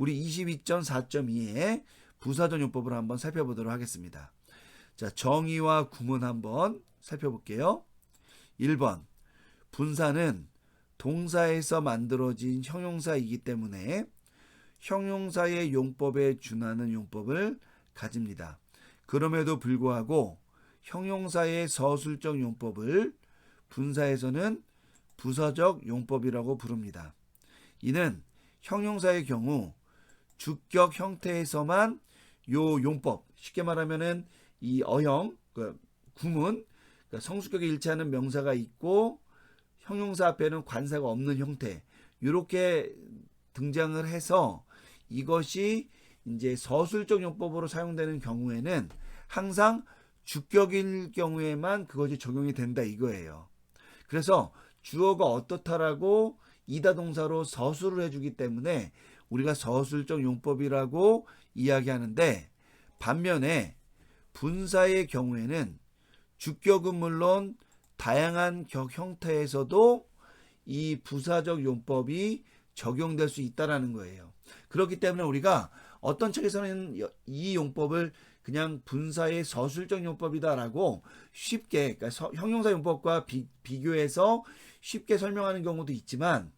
우리 22.4.2의 부사적 용법을 한번 살펴보도록 하겠습니다. 자, 정의와 구문 한번 살펴볼게요. 1번, 분사는 동사에서 만들어진 형용사이기 때문에 형용사의 용법에 준하는 용법을 가집니다. 그럼에도 불구하고 형용사의 서술적 용법을 분사에서는 부사적 용법이라고 부릅니다. 이는 형용사의 경우 주격 형태에서만 요 용법, 쉽게 말하면은 이 어형, 구문, 성수격에 일치하는 명사가 있고 형용사 앞에는 관사가 없는 형태, 이렇게 등장을 해서 이것이 이제 서술적 용법으로 사용되는 경우에는 항상 주격일 경우에만 그것이 적용이 된다 이거예요. 그래서 주어가 어떻다라고 이다동사로 서술을 해주기 때문에 우리가 서술적 용법이라고 이야기하는데, 반면에 분사의 경우에는 주격은 물론 다양한 격 형태에서도 이 부사적 용법이 적용될 수 있다라는 거예요. 그렇기 때문에 우리가 어떤 책에서는 이 용법을 그냥 분사의 서술적 용법이다라고 쉽게, 그러니까 형용사 용법과 비교해서 쉽게 설명하는 경우도 있지만,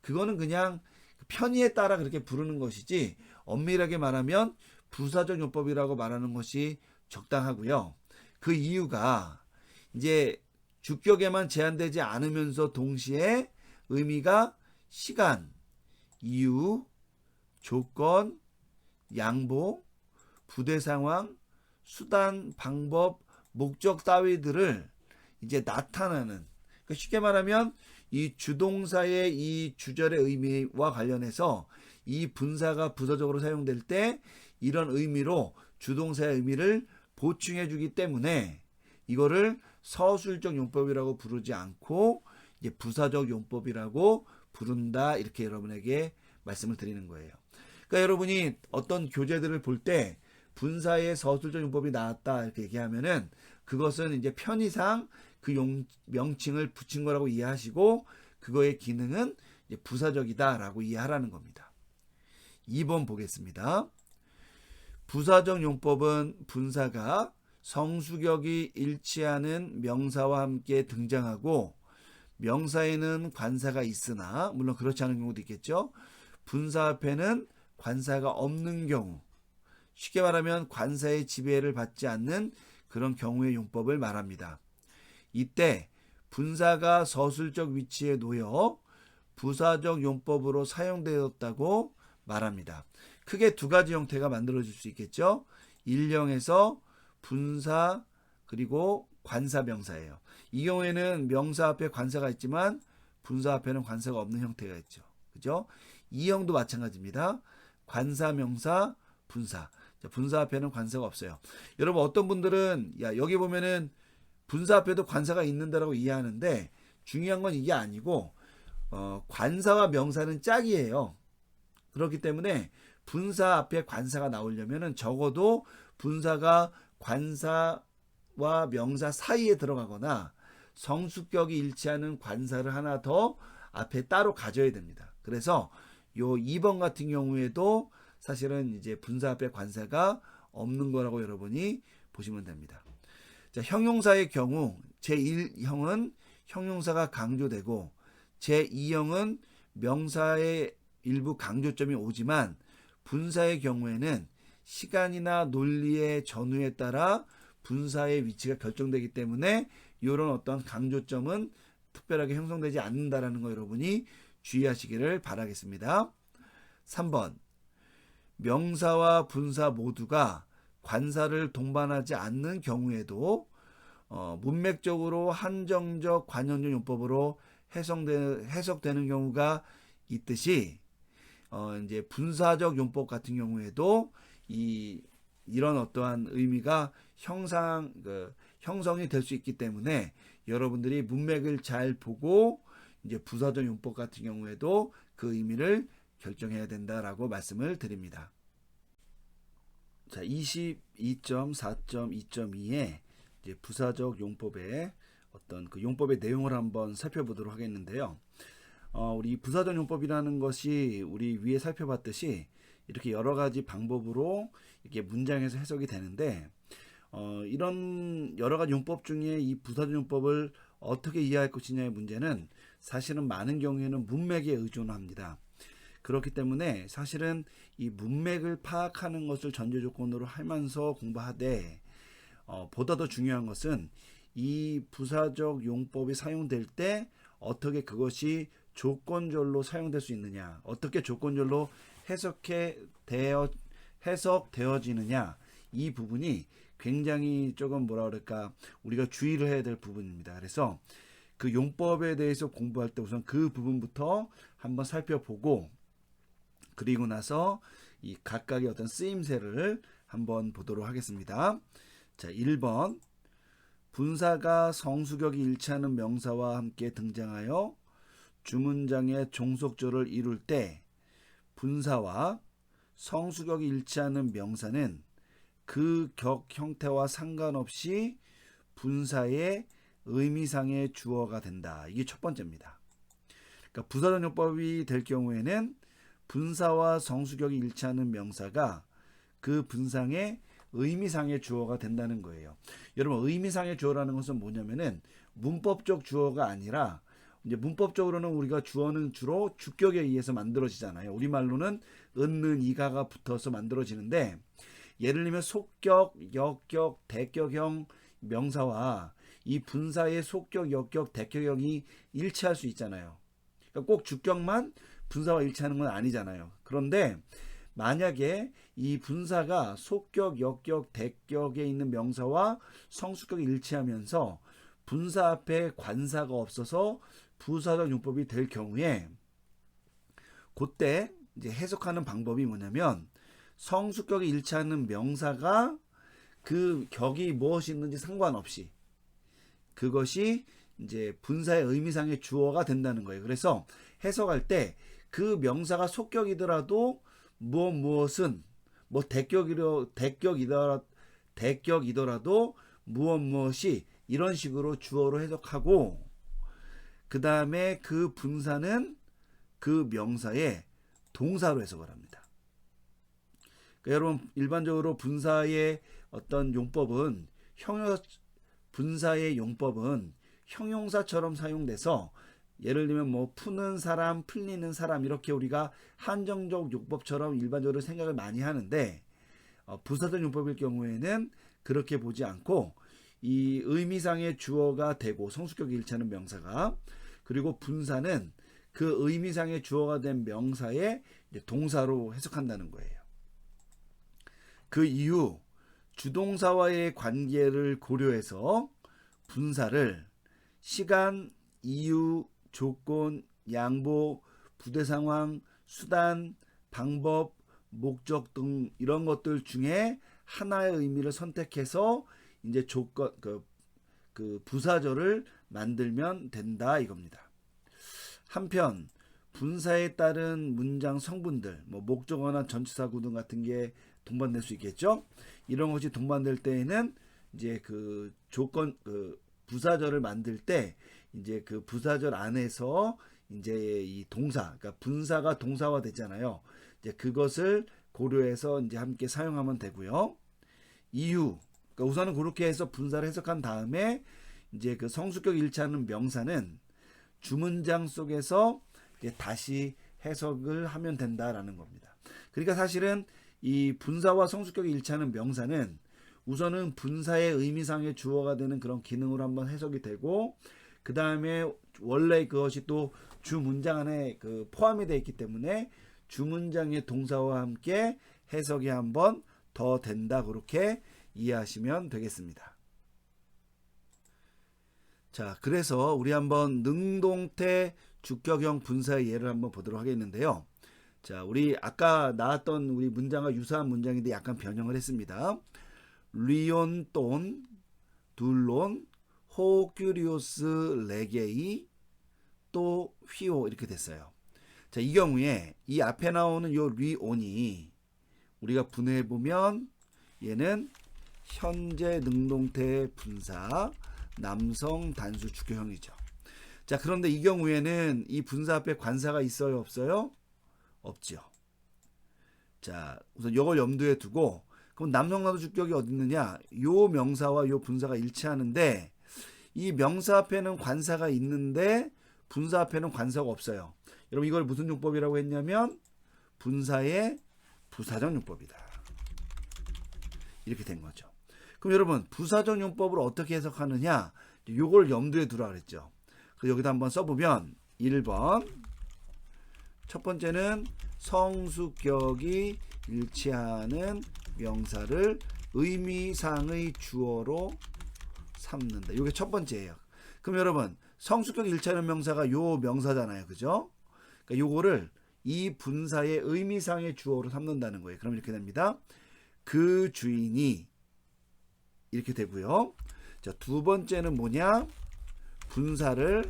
그거는 그냥 편의에 따라 그렇게 부르는 것이지 엄밀하게 말하면 부사적 용법이라고 말하는 것이 적당하고요. 그 이유가 이제 주격에만 제한되지 않으면서 동시에 의미가 시간, 이유, 조건, 양보, 부대 상황, 수단, 방법, 목적 따위들을 이제 나타나는, 그러니까 쉽게 말하면 이 주동사의 이 주절의 의미와 관련해서 이 분사가 부사적으로 사용될 때 이런 의미로 주동사의 의미를 보충해 주기 때문에 이거를 서술적 용법이라고 부르지 않고 이제 부사적 용법이라고 부른다, 이렇게 여러분에게 말씀을 드리는 거예요. 그러니까 여러분이 어떤 교재들을 볼 때 분사의 서술적 용법이 나왔다 이렇게 얘기하면은 그것은 이제 편의상 그 명칭을 붙인 거라고 이해하시고 그거의 기능은 이제 부사적이다라고 이해하라는 겁니다. 2번 보겠습니다. 부사적 용법은 분사가 성수격이 일치하는 명사와 함께 등장하고 명사에는 관사가 있으나, 물론 그렇지 않은 경우도 있겠죠. 분사 앞에는 관사가 없는 경우, 쉽게 말하면 관사의 지배를 받지 않는 그런 경우의 용법을 말합니다. 이때 분사가 서술적 위치에 놓여 부사적 용법으로 사용되었다고 말합니다. 크게 두 가지 형태가 만들어질 수 있겠죠. 일형에서 분사 그리고 관사 명사예요. 이 경우에는 명사 앞에 관사가 있지만 분사 앞에는 관사가 없는 형태가 있죠. 그죠? 이형도 마찬가지입니다. 관사 명사 분사. 분사 앞에는 관사가 없어요. 여러분, 어떤 분들은 여기 보면은 분사 앞에도 관사가 있는다라고 이해하는데, 중요한 건 이게 아니고 관사와 명사는 짝이에요. 그렇기 때문에 분사 앞에 관사가 나오려면은 적어도 분사가 관사와 명사 사이에 들어가거나 성수격이 일치하는 관사를 하나 더 앞에 따로 가져야 됩니다. 그래서 요 2번 같은 경우에도 사실은 이제 분사 앞에 관사가 없는 거라고 여러분이 보시면 됩니다. 자, 형용사의 경우 제1형은 형용사가 강조되고 제2형은 명사의 일부 강조점이 오지만, 분사의 경우에는 시간이나 논리의 전후에 따라 분사의 위치가 결정되기 때문에 이런 어떤 강조점은 특별하게 형성되지 않는다라는 거 여러분이 주의하시기를 바라겠습니다. 3번, 명사와 분사 모두가 관사를 동반하지 않는 경우에도 문맥적으로 한정적 관현적 용법으로 해석되는 경우가 있듯이 이제 분사적 용법 같은 경우에도 이런 어떠한 의미가 형성이 될 수 있기 때문에 여러분들이 문맥을 잘 보고 이제 부사적 용법 같은 경우에도 그 의미를 결정해야 된다라고 말씀을 드립니다. 자, 22.4.2.2의 이제 부사적 용법의 어떤 그 용법의 내용을 한번 살펴보도록 하겠는데요. 우리 부사적 용법이라는 것이 우리 위에 살펴봤듯이 이렇게 여러 가지 방법으로 이렇게 문장에서 해석이 되는데 이런 여러 가지 용법 중에 이 부사절 용법을 어떻게 이해할 것이냐의 문제는 사실은 많은 경우에는 문맥에 의존합니다. 그렇기 때문에 사실은 이 문맥을 파악하는 것을 전제 조건으로 하면서 공부하되 보다 더 중요한 것은 이 부사적 용법이 사용될 때 어떻게 그것이 조건절로 사용될 수 있느냐, 어떻게 조건절로 해석되어지느냐, 이 부분이 굉장히 조금 우리가 주의를 해야 될 부분입니다. 그래서 그 용법에 대해서 공부할 때 우선 그 부분부터 한번 살펴보고, 그리고 나서 이 각각의 어떤 쓰임새를 한번 보도록 하겠습니다. 자, 1번. 분사가 성수격이 일치하는 명사와 함께 등장하여 주문장의 종속조를 이룰 때 분사와 성수격이 일치하는 명사는 그 격 형태와 상관없이 분사의 의미상의 주어가 된다. 이게 첫 번째입니다. 그러니까 부사절 용법이 될 경우에는 분사와 성수격이 일치하는 명사가 그 분상의 의미상의 주어가 된다는 거예요. 여러분, 의미상의 주어라는 것은 뭐냐면은 문법적 주어가 아니라, 이제 문법적으로는 우리가 주어는 주로 주격에 의해서 만들어지잖아요. 우리말로는 은는 이가가 붙어서 만들어지는데, 예를 들면 속격, 역격, 대격형 명사와 이 분사의 속격, 역격, 대격형이 일치할 수 있잖아요. 그러니까 꼭 주격만 분사와 일치하는 건 아니잖아요. 그런데 만약에 이 분사가 속격, 역격, 대격에 있는 명사와 성수격이 일치하면서 분사 앞에 관사가 없어서 부사적 용법이 될 경우에, 그때 이제 해석하는 방법이 뭐냐면, 성수격이 일치하는 명사가 그 격이 무엇이 있는지 상관없이 그것이 이제 분사의 의미상의 주어가 된다는 거예요. 그래서 해석할 때 그 명사가 속격이더라도 무엇은 뭐 대격이더라도 무엇이 이런 식으로 주어로 해석하고, 그 다음에 그 분사는 그 명사의 동사로 해석을 합니다. 그러니까 여러분, 일반적으로 분사의 어떤 용법은 분사의 용법은 형용사처럼 사용돼서, 예를 들면 뭐 푸는 사람, 풀리는 사람, 이렇게 우리가 한정적 용법처럼 일반적으로 생각을 많이 하는데, 부사적 용법일 경우에는 그렇게 보지 않고 이 의미상의 주어가 되고 성수격이 일치하는 명사가, 그리고 분사는 그 의미상의 주어가 된 명사의 동사로 해석한다는 거예요. 그 이후 주동사와의 관계를 고려해서 분사를 시간, 이유, 조건, 양보, 부대 상황, 수단, 방법, 목적 등 이런 것들 중에 하나의 의미를 선택해서 이제 조건, 그 부사절을 만들면 된다 이겁니다. 한편 분사에 따른 문장 성분들, 뭐 목적어나 전치사 구등 같은 게 동반될 수 있겠죠. 이런 것이 동반될 때에는 이제 그 조건, 부사절을 만들 때 이제 그 부사절 안에서 이제 이 동사, 그러니까 분사가 동사화 됐잖아요. 이제 그것을 고려해서 이제 함께 사용하면 되고요. 이유, 그러니까 우선은 그렇게 해서 분사를 해석한 다음에 이제 그 성수격 일치하는 명사는 주문장 속에서 이제 다시 해석을 하면 된다라는 겁니다. 그러니까 사실은 이 분사와 성수격이 일치하는 명사는 우선은 분사의 의미상의 주어가 되는 그런 기능으로 한번 해석이 되고, 그 다음에 원래 그것이 또 주문장 안에 포함이 되어 있기 때문에 주문장의 동사와 함께 해석이 한번 더 된다, 그렇게 이해하시면 되겠습니다. 자, 그래서 우리 한번 능동태 주격형 분사의 예를 한번 보도록 하겠는데요. 자, 우리 아까 나왔던 우리 문장과 유사한 문장인데 약간 변형을 했습니다. 리온 돈 둘론 호큐리오스 레게이 또 휘오, 이렇게 됐어요. 자, 이 경우에 이 앞에 나오는 요 리온이 우리가 분해해 보면 얘는 현재 능동태 분사 남성 단수 주격형이죠. 자, 그런데 이 경우에는 이 분사 앞에 관사가 있어요, 없어요? 없죠. 자, 우선 이걸 염두에 두고 그럼 남성나도 주격이 어디 있느냐? 요 명사와 요 분사가 일치하는데 이 명사 앞에는 관사가 있는데 분사 앞에는 관사가 없어요. 여러분 이걸 무슨 용법이라고 했냐면 분사의 부사적 용법이다. 이렇게 된 거죠. 그럼 여러분 부사적 용법을 어떻게 해석하느냐? 요걸 염두에 두라 그랬죠. 그래서 여기다 한번 써보면 1번 첫 번째는 성수격이 일치하는 명사를 의미상의 주어로 삼는다. 이게 첫 번째예요. 그럼 여러분 성수격이 일치하는 명사가 요 명사잖아요. 그죠? 그러니까 요거를 이 분사의 의미상의 주어로 삼는다는 거예요. 그럼 이렇게 됩니다. 그 주인이 이렇게 되고요. 자, 두 번째는 뭐냐? 분사를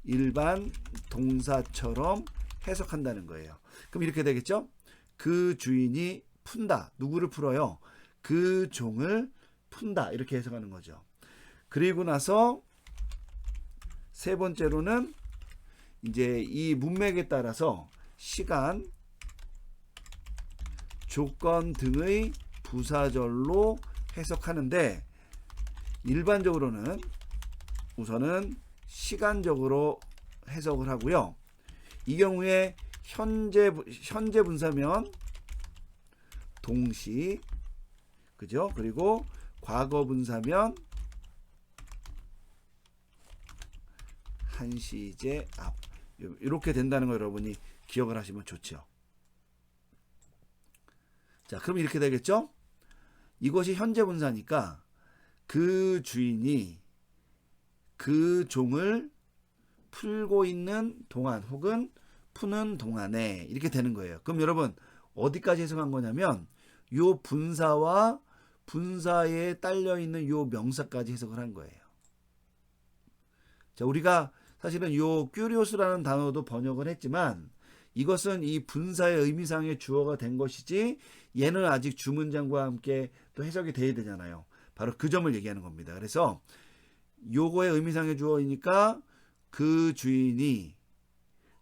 일반 동사처럼 해석한다는 거예요. 그럼 이렇게 되겠죠? 그 주인이 푼다. 누구를 풀어요? 그 종을 푼다. 이렇게 해석하는 거죠. 그리고 나서 세 번째로는 이제 이 문맥에 따라서 시간, 조건 등의 부사절로 해석하는데 일반적으로는 우선은 시간적으로 해석을 하고요. 이 경우에 현재 분사면 동시, 그죠? 그리고 과거 분사면 한시제 앞. 이렇게 된다는 거 여러분이 기억을 하시면 좋죠. 자, 그럼 이렇게 되겠죠? 이것이 현재 분사니까 그 주인이 그 종을 풀고 있는 동안 혹은 푸는 동안에 이렇게 되는 거예요. 그럼 여러분 어디까지 해석한 거냐면 요 분사와 분사에 딸려 있는 요 명사까지 해석을 한 거예요. 자, 우리가 사실은 요 큐리오스라는 단어도 번역을 했지만 이것은 이 분사의 의미상의 주어가 된 것이지 얘는 아직 주문장과 함께 또 해석이 돼야 되잖아요. 바로 그 점을 얘기하는 겁니다. 그래서 요거의 의미상의 주어이니까 그 주인이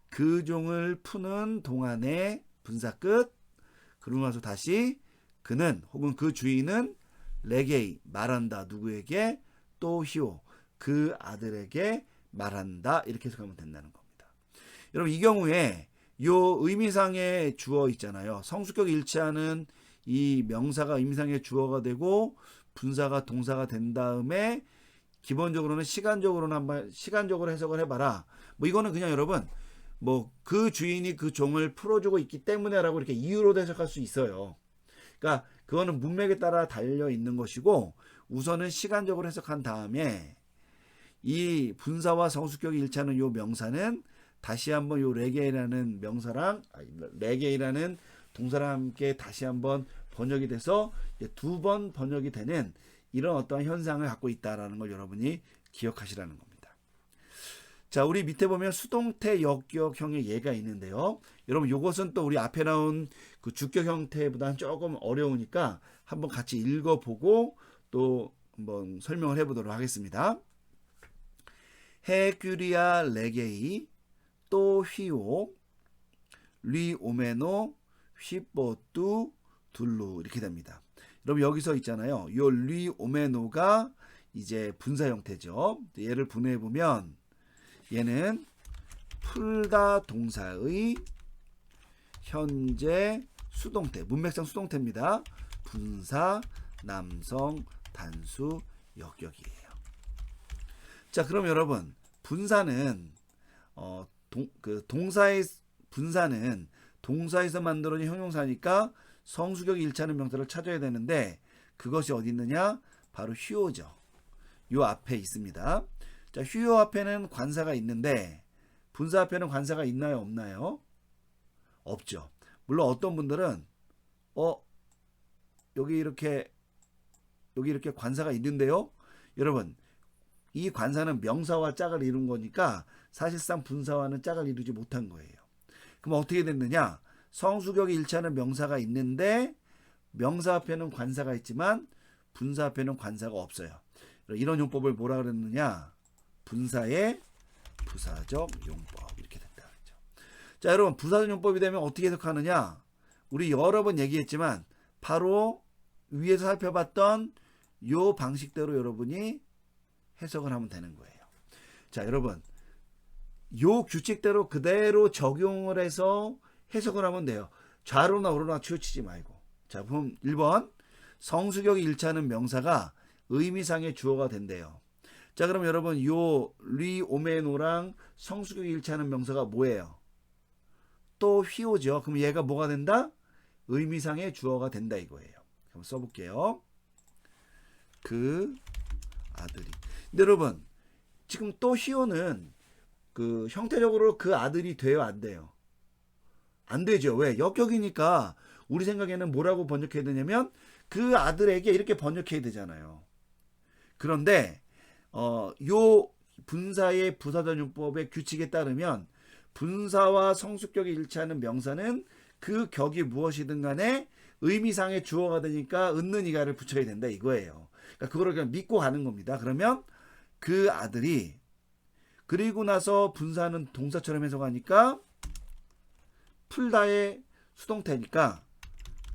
그 종을 푸는 동안에 분사 끝. 그러고 나서 다시 그는 혹은 그 주인은 레게이 말한다. 누구에게? 또 히오 그 아들에게 말한다. 이렇게 해석하면 된다는 겁니다. 여러분 이 경우에 요 의미상의 주어 있잖아요. 성수격 일치하는 이 명사가 의미상의 주어가 되고 분사가 동사가 된 다음에 기본적으로는 시간적으로 해석을 해봐라. 뭐 이거는 그냥 여러분 뭐 그 주인이 그 종을 풀어주고 있기 때문에라고 이렇게 이유로 해석할 수 있어요. 그러니까 그거는 문맥에 따라 달려 있는 것이고 우선은 시간적으로 해석한 다음에 이 분사와 성수격이 일치하는 요 명사는 다시 한번 요 레게이라는 명사랑 레게이라는 동사랑 함께 다시 한번 번역이 돼서 두 번 번역이 되는 이런 어떤 현상을 갖고 있다라는 걸 여러분이 기억하시라는 겁니다. 자, 우리 밑에 보면 수동태 역격형의 예가 있는데요. 여러분 이것은 또 우리 앞에 나온 그 주격 형태보다는 조금 어려우니까 한번 같이 읽어보고 또 한번 설명을 해보도록 하겠습니다. 헤규리아 레게이 또 휘오 리 오메노 휘뽀뚜 둘루 이렇게 됩니다. 여러분 여기서 있잖아요. 요 리 오메노가 이제 분사 형태죠. 얘를 분해해 보면 얘는 풀다 동사의 현재 수동태, 문맥상 수동태입니다. 분사, 남성, 단수, 역격이에요. 자, 그럼 여러분 분사는 동사의 분사는 동사에서 만들어진 형용사니까 성수격이 일치하는 명사를 찾아야 되는데 그것이 어디 있느냐? 바로 휴오죠. 요 앞에 있습니다. 자, 휴오 앞에는 관사가 있는데 분사 앞에는 관사가 있나요? 없나요? 없죠. 물론 어떤 분들은 여기 이렇게 관사가 있는데요. 여러분 이 관사는 명사와 짝을 이룬 거니까 사실상 분사와는 짝을 이루지 못한 거예요. 그럼 어떻게 됐느냐? 성수격이 일치하는 명사가 있는데 명사 앞에는 관사가 있지만 분사 앞에는 관사가 없어요. 이런 용법을 뭐라 그랬느냐? 분사의 부사적 용법 이렇게 된다. 자, 여러분 부사적 용법이 되면 어떻게 해석하느냐? 우리 여러 번 얘기했지만 바로 위에서 살펴봤던 요 방식대로 여러분이 해석을 하면 되는 거예요. 자, 여러분 요 규칙대로 그대로 적용을 해서 해석을 하면 돼요. 좌로나 우로나 치우치지 말고. 자, 그럼 1번 성수격이 일치하는 명사가 의미상의 주어가 된대요. 자, 그럼 여러분 요 리오메노랑 성수격이 일치하는 명사가 뭐예요? 또 휘오죠. 그럼 얘가 뭐가 된다? 의미상의 주어가 된다 이거예요. 한번 써볼게요. 그 아들이. 근데 여러분 지금 또 휘오는 그 형태적으로 그 아들이 돼요, 안 돼요? 안 되죠. 왜? 역격이니까 우리 생각에는 뭐라고 번역해야 되냐면 그 아들에게 이렇게 번역해야 되잖아요. 그런데 요 분사의 부사전용법의 규칙에 따르면 분사와 성수격이 일치하는 명사는 그 격이 무엇이든 간에 의미상의 주어가 되니까 은는 이가를 붙여야 된다 이거예요. 그러니까 그거를 그냥 믿고 가는 겁니다. 그러면 그 아들이 그리고 나서 분사는 동사처럼 해석하니까 풀다의 수동태니까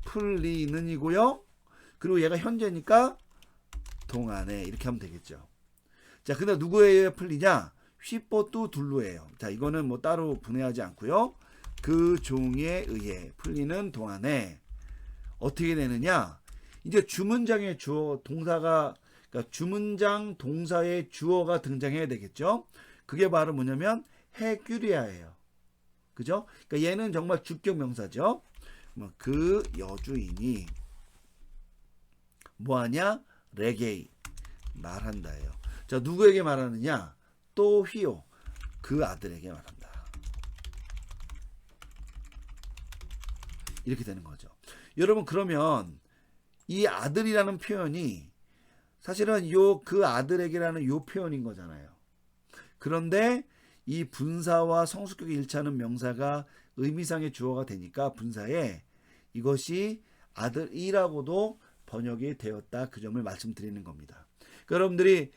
풀리는 이고요. 그리고 얘가 현재니까 동안에 이렇게 하면 되겠죠. 자, 근데 누구에 의해 풀리냐? 휘뽀뚜 둘루예요. 자, 이거는 뭐 따로 분해하지 않고요. 그 종에 의해 풀리는 동안에 어떻게 되느냐? 이제 주문장의 주어 동사가 그러니까 주문장 동사의 주어가 등장해야 되겠죠. 그게 바로 뭐냐면 해규리아예요. 그죠? 그러니까 얘는 정말 주격 명사죠. 그 여주인이 뭐하냐? 레게이 말한다예요. 자, 누구에게 말하느냐? 또 휘오 그 아들에게 말한다. 이렇게 되는 거죠. 여러분 그러면 이 아들이라는 표현이 사실은 요 그 아들에게라는 요 표현인 거잖아요. 그런데 이 분사와 성수격이 일치하는 명사가 의미상의 주어가 되니까 분사에 이것이 아들이라고도 번역이 되었다. 그 점을 말씀드리는 겁니다. 그러니까 여러분들이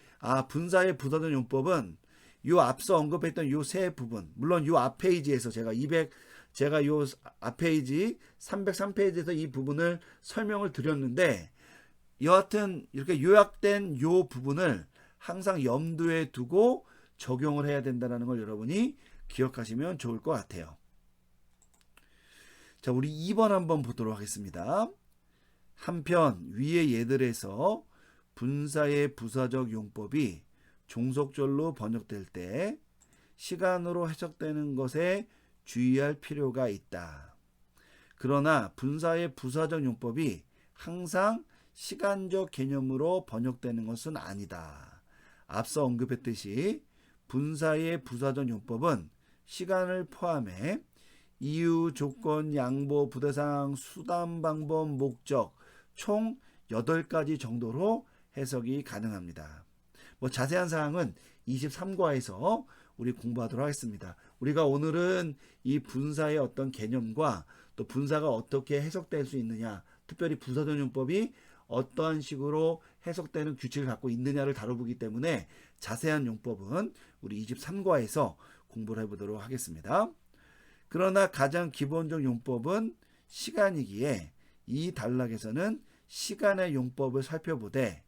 분사의 부사전 용법은 요 앞서 언급했던 요 세 부분, 물론 요 앞 페이지에서 제가 요 앞 페이지 303페이지에서 이 부분을 설명을 드렸는데 여하튼 이렇게 요약된 요 부분을 항상 염두에 두고 적용을 해야 된다는 걸 여러분이 기억하시면 좋을 것 같아요. 자, 우리 2번 한번 보도록 하겠습니다. 한편 위의 예들에서 분사의 부사적 용법이 종속절로 번역될 때 시간으로 해석되는 것에 주의할 필요가 있다. 그러나 분사의 부사적 용법이 항상 시간적 개념으로 번역되는 것은 아니다. 앞서 언급했듯이 분사의 부사적 용법은 시간을 포함해 이유, 조건, 양보, 부대상, 수단, 방법, 목적 총 8가지 정도로 해석이 가능합니다. 뭐 자세한 사항은 23과에서 우리 공부하도록 하겠습니다. 우리가 오늘은 이 분사의 어떤 개념과 또 분사가 어떻게 해석될 수 있느냐, 특별히 부사적 용법이 어떠한 식으로 해석되는 규칙을 갖고 있느냐를 다뤄보기 때문에 자세한 용법은 우리 23과에서 공부를 해보도록 하겠습니다. 그러나 가장 기본적 용법은 시간이기에 이 단락에서는 시간의 용법을 살펴보되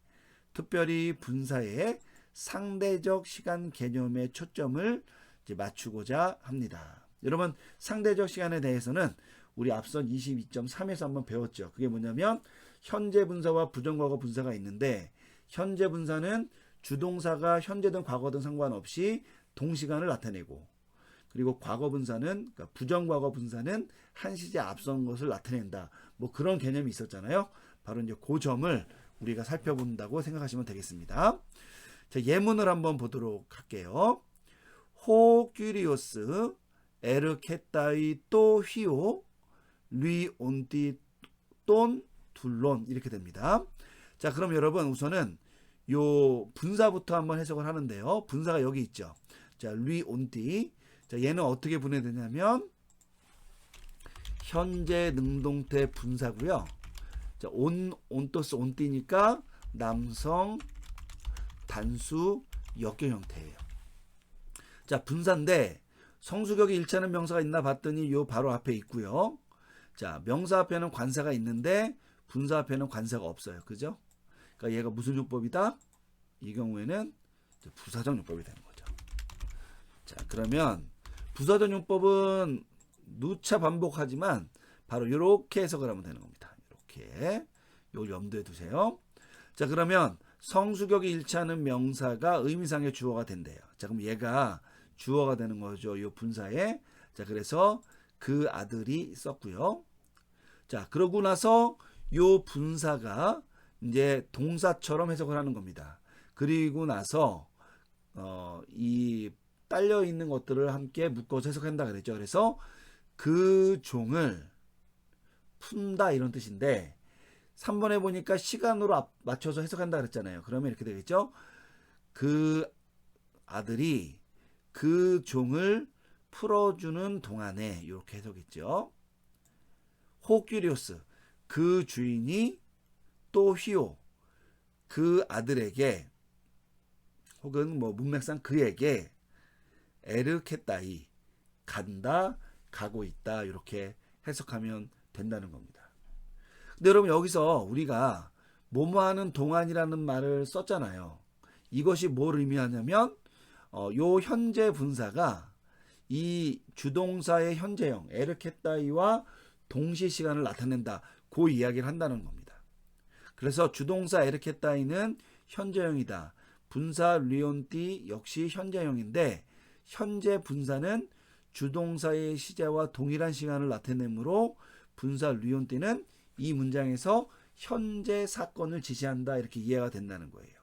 특별히 분사의 상대적 시간 개념에 초점을 이제 맞추고자 합니다. 여러분 상대적 시간에 대해서는 우리 앞선 22.3에서 한번 배웠죠. 그게 뭐냐면 현재 분사와 부정과거 분사가 있는데 현재 분사는 주동사가 현재든 과거든 상관없이 동시간을 나타내고 그리고 과거 분사는 그러니까 부정과거 분사는 한 시제 앞선 것을 나타낸다. 뭐 그런 개념이 있었잖아요. 바로 이제 그 점을 우리가 살펴본다고 생각하시면 되겠습니다. 자, 예문을 한번 보도록 할게요. 호 큐리오스 에르케타이 또 휘오 리 온띠 돈 둘론 이렇게 됩니다. 자, 그럼 여러분 우선은 요 분사부터 한번 해석을 하는데요. 분사가 여기 있죠. 자, 리 온띠. 자, 얘는 어떻게 분해되냐면 현재 능동태 분사고요. 자, 온토스 온띠니까 남성 단수 역격 형태예요. 자, 분사인데 성수격이 일치하는 명사가 있나 봤더니 요 바로 앞에 있고요. 자, 명사 앞에는 관사가 있는데 분사 앞에는 관사가 없어요. 그죠? 그러니까 얘가 무슨 용법이다? 이 경우에는 부사적 용법이 되는 거죠. 자, 그러면 부사적 용법은 누차 반복하지만 바로 이렇게 해석을 하면 되는 겁니다. 이렇게. 이걸 염두에 두세요. 자, 그러면 성수격이 일치하는 명사가 의미상의 주어가 된대요. 자, 그럼 얘가 주어가 되는 거죠. 이 분사에. 자, 그래서 그 아들이 썼고요. 자, 그러고 나서 요 분사가 이제 동사처럼 해석을 하는 겁니다. 그리고 나서 이 딸려 있는 것들을 함께 묶어서 해석한다 그랬죠. 그래서 그 종을 푼다 이런 뜻인데 3번에 보니까 시간으로 맞춰서 해석한다 그랬잖아요. 그러면 이렇게 되겠죠. 그 아들이 그 종을 풀어주는 동안에 이렇게 해석했죠. 호큐리오스 그 주인이 또 휘오 그 아들에게 혹은 뭐 문맥상 그에게 에르케따이 간다 가고 있다 이렇게 해석하면 된다는 겁니다. 근데 여러분 여기서 우리가 뭐뭐하는 동안이라는 말을 썼잖아요. 이것이 뭘 의미하냐면 요 현재 분사가 이 주동사의 현재형 에르케따이와 동시 시간을 나타낸다. 그 이야기를 한다는 겁니다. 그래서 주동사 에르케따이는 현재형이다. 분사 리온띠 역시 현재형인데 현재 분사는 주동사의 시제와 동일한 시간을 나타내므로 분사 리온띠는 이 문장에서 현재 사건을 지시한다 이렇게 이해가 된다는 거예요.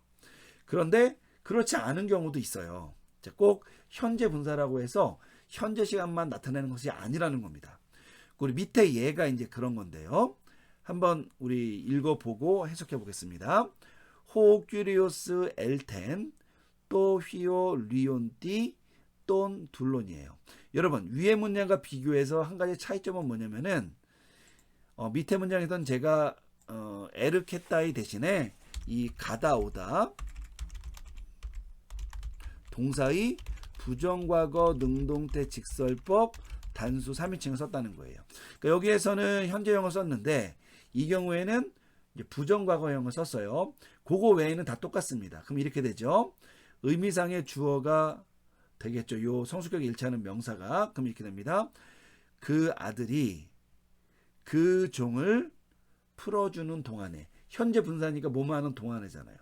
그런데 그렇지 않은 경우도 있어요. 꼭 현재 분사라고 해서 현재 시간만 나타내는 것이 아니라는 겁니다. 우리 밑에 얘가 이제 그런 건데요. 한번 우리 읽어보고 해석해 보겠습니다. 호 큐리오스 엘텐 또 휘오 리온띠 돈 둘론이에요. 여러분 위의 문장과 비교해서 한 가지 차이점은 뭐냐면은 밑에 문장에서는 제가 에르케따이 대신에 이 가다 오다 동사의 부정과거 능동태 직설법 단수 3인칭을 썼다는 거예요. 그러니까 여기에서는 현재형을 썼는데 이 경우에는 이제 부정과거형을 썼어요. 그거 외에는 다 똑같습니다. 그럼 이렇게 되죠. 의미상의 주어가 되겠죠. 요 성수격이 일치하는 명사가 그럼 이렇게 됩니다. 그 아들이 그 종을 풀어주는 동안에 현재 분사니까 뭐뭐 하는 동안에잖아요.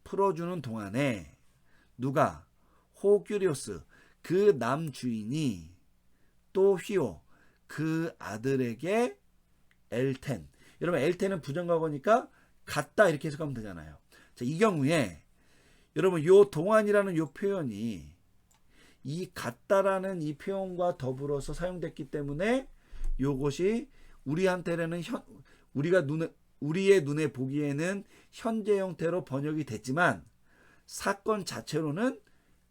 풀어주는 동안에 누가 호큐리오스 그 남주인이 또 휘오 그 아들에게 엘텐 여러분 엘텐은 부정과거니까 같다 이렇게 해석하면 되잖아요. 자, 이 경우에 여러분 요 동안이라는 요 표현이 이 같다라는 이 표현과 더불어서 사용됐기 때문에 요것이 우리한테는 우리의 눈에 보기에는 현재 형태로 번역이 됐지만 사건 자체로는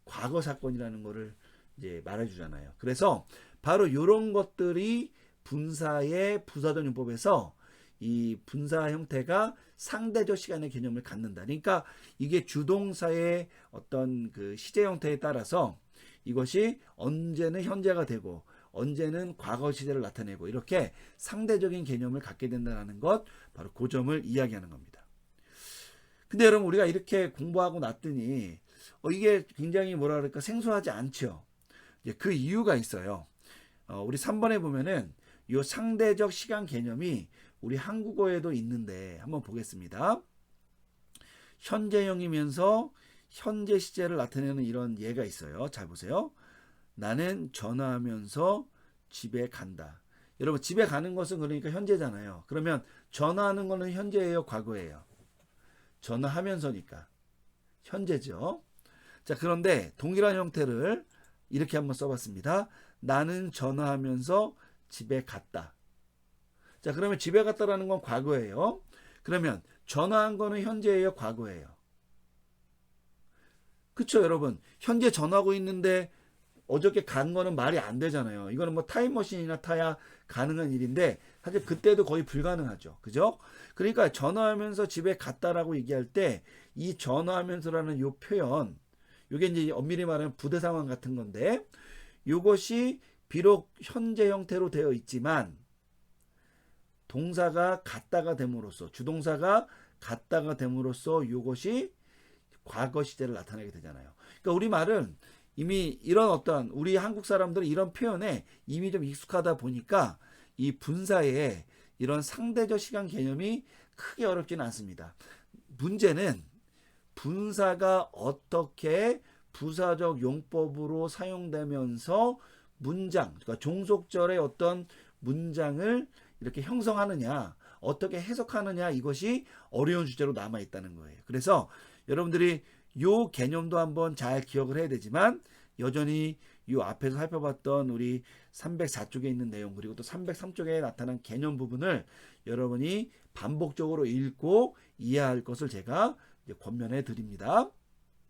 과거 사건이라는 거를 이제 말해주잖아요. 그래서 바로 이런 것들이 분사의 부사적 용법에서 이 분사 형태가 상대적 시간의 개념을 갖는다. 그러니까 이게 주동사의 어떤 그 시제 형태에 따라서 이것이 언제는 현재가 되고 언제는 과거 시제를 나타내고 이렇게 상대적인 개념을 갖게 된다는 것 바로 그 점을 이야기하는 겁니다. 근데 여러분 우리가 이렇게 공부하고 났더니 이게 굉장히 뭐라 그럴까 생소하지 않죠. 그 이유가 있어요. 우리 3번에 보면은 이 상대적 시간 개념이 우리 한국어에도 있는데 한번 보겠습니다. 현재형이면서 현재 시제를 나타내는 이런 예가 있어요. 잘 보세요. 나는 전화하면서 집에 간다. 여러분 집에 가는 것은 그러니까 현재잖아요. 그러면 전화하는 거는 현재예요, 과거예요? 전화하면서니까 현재죠. 자, 그런데 동일한 형태를 이렇게 한번 써봤습니다. 나는 전화하면서 집에 갔다. 자, 그러면 집에 갔다라는 건 과거예요. 그러면 전화한 거는 현재예요, 과거예요? 그쵸, 여러분. 현재 전화하고 있는데 어저께 간 거는 말이 안 되잖아요. 이거는 뭐 타임머신이나 타야 가능한 일인데 사실 그때도 거의 불가능하죠. 그죠? 그러니까 전화하면서 집에 갔다라고 얘기할 때 이 전화하면서라는 요 표현, 요게 이제 엄밀히 말하면 부대 상황 같은 건데 요것이 비록 현재 형태로 되어 있지만 동사가 갖다가 됨으로써 주동사가 갖다가 됨으로써 이것이 과거 시제를 나타내게 되잖아요. 그러니까 우리말은 이미 이런 어떤 우리 한국 사람들은 이런 표현에 이미 좀 익숙하다 보니까 이 분사의 이런 상대적 시간 개념이 크게 어렵지는 않습니다. 문제는 분사가 어떻게 부사적 용법으로 사용되면서 문장, 그러니까 종속절의 어떤 문장을 이렇게 형성하느냐, 어떻게 해석하느냐, 이것이 어려운 주제로 남아 있다는 거예요. 그래서 여러분들이 요 개념도 한번 잘 기억을 해야 되지만 여전히 요 앞에서 살펴봤던 우리 304쪽에 있는 내용 그리고 또 303쪽에 나타난 개념 부분을 여러분이 반복적으로 읽고 이해할 것을 제가 권면해 드립니다.